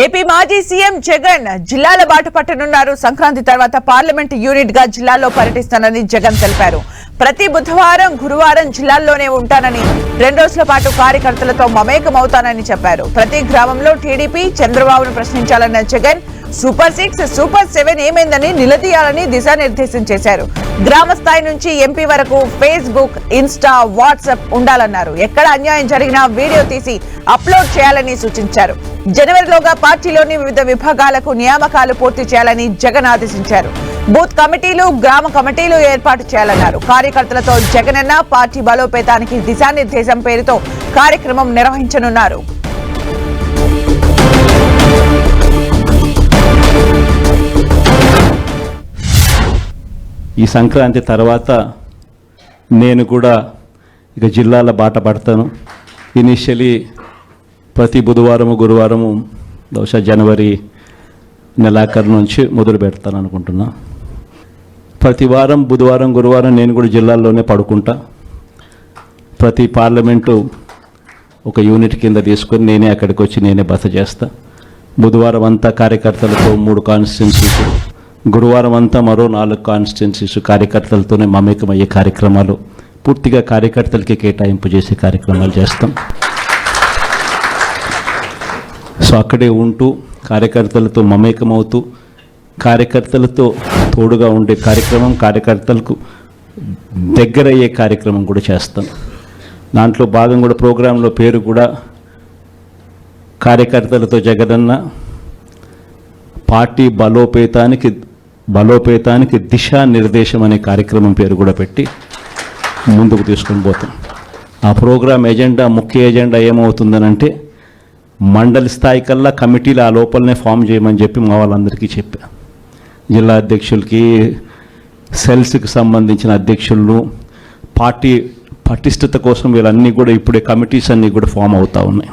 AP మాజీ CM Jagan జిల్లాల బాట పట్టనున్నారు. సంక్రాంతి తర్వాత పార్లమెంట్ యూనిట్ గా జిల్లాలో పర్యటిస్తానని జగన్ తెలిపారు. ప్రతి బుధవారం గురువారం జిల్లాల్లోనే ఉంటానని, 2 రోజుల పాటు కార్యకర్తలతో మమేకమవుతానని చెప్పారు. ప్రతి గ్రామంలో టీడీపీ చంద్రబాబును ప్రశ్నించాలన్న జగన్ సూపర్ 6, సూపర్ 7 ఏమైందని నిలదీయాలని దిశానిర్దేశం చేశారు. గ్రామ స్థాయి నుంచి ఎంపీ వరకు ఫేస్బుక్, ఇన్స్టా, వాట్సాప్ ఉండాలన్నారు. ఎక్కడ అన్యాయం జరిగినా వీడియో తీసి అప్లోడ్ చేయాలని సూచించారు. జనవరిలోగా పార్టీలోని వివిధ విభాగాలకు నియామకాలు పూర్తి చేయాలని జగన్ ఆదేశించారు. బూత్ కమిటీలు, గ్రామ కమిటీలు ఏర్పాటు చేయాలన్నారు. కార్యకర్తలతో జగనన్న పార్టీ బలోపేతానికి దిశానిర్దేశం పేరుతో కార్యక్రమం నిర్వహించనున్నారు. ఈ సంక్రాంతి తర్వాత నేను కూడా ఇక జిల్లాల బాట పడతాను. ఇనిషియలీ ప్రతి బుధవారము గురువారము బహుశా జనవరి నెలాఖరు నుంచి మొదలు పెడతాను అనుకుంటున్నా. ప్రతి వారం బుధవారం గురువారం నేను కూడా జిల్లాల్లోనే పడుకుంటా. ప్రతి పార్లమెంటు ఒక యూనిట్ కింద తీసుకొని నేనే అక్కడికి వచ్చి నేనే బస చేస్తా. బుధవారం అంతా కార్యకర్తలతో 3 కాన్స్టిట్యున్సీస్, గురువారం అంతా మరో 4 కాన్స్టిట్యున్సీస్ కార్యకర్తలతోనే మమేకమయ్యే కార్యక్రమాలు, పూర్తిగా కార్యకర్తలకి కేటాయింపు చేసే కార్యక్రమాలు చేస్తాం. సో అక్కడే ఉంటూ కార్యకర్తలతో మమేకమవుతూ కార్యకర్తలతో తోడుగా ఉండే కార్యక్రమం, కార్యకర్తలకు దగ్గరయ్యే కార్యక్రమం కూడా చేస్తాం. దాంట్లో భాగం కూడా ప్రోగ్రాంలో పేరు కూడా కార్యకర్తలతో జగనన్న పార్టీ బలోపేతానికి దిశానిర్దేశం అనే కార్యక్రమం పేరు కూడా పెట్టి ముందుకు తీసుకొని పోతాం. ఆ ప్రోగ్రాం ఎజెండా, ముఖ్య ఎజెండా ఏమవుతుందనంటే మండలి స్థాయి కల్లా కమిటీలు ఆ లోపలనే ఫామ్ చేయమని చెప్పి మా వాళ్ళందరికీ చెప్పా. జిల్లా అధ్యక్షులకి, సెల్స్కి సంబంధించిన అధ్యక్షులను, పార్టీ పటిష్టత కోసం వీళ్ళన్నీ కూడా ఇప్పుడే కమిటీస్ అన్నీ కూడా ఫామ్ అవుతూ ఉన్నాయి.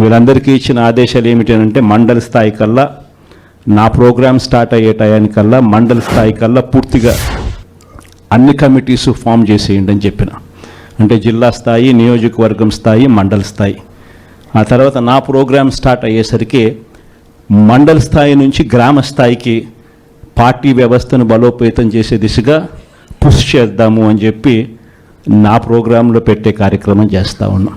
వీళ్ళందరికీ ఇచ్చిన ఆదేశాలు ఏమిటంటే మండలి స్థాయి కల్లా నా ప్రోగ్రామ్ స్టార్ట్ అయ్యే టయానికల్లా మండల స్థాయి కల్లా పూర్తిగా అన్ని కమిటీస్ ఫామ్ చేసేయండి అని చెప్పిన. అంటే జిల్లా స్థాయి, నియోజకవర్గం స్థాయి, మండల స్థాయి. ఆ తర్వాత నా ప్రోగ్రామ్ స్టార్ట్ అయ్యేసరికి మండల స్థాయి నుంచి గ్రామ స్థాయికి పార్టీ వ్యవస్థను బలోపేతం చేసే దిశగా పుష్ చేద్దాము అని చెప్పి నా ప్రోగ్రాంలో పెట్టే కార్యక్రమం చేస్తూ ఉన్నాం.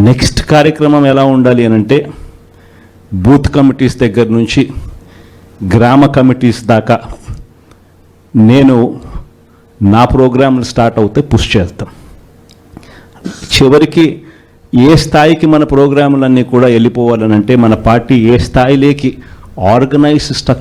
నెక్స్ట్ కార్యక్రమం ఎలా ఉండాలి అనంటే బూత్ కమిటీస్ దగ్గర నుంచి గ్రామ కమిటీస్ దాకా నేను నా ప్రోగ్రాంలు స్టార్ట్ అవుతే పుష్ చేస్తాం. చివరికి ఏ స్థాయికి మన ప్రోగ్రాములన్నీ కూడా వెళ్ళిపోవాలనంటే మన పార్టీ ఏ స్థాయిలోకి ఆర్గనైజ్ స్ట్రక్చర్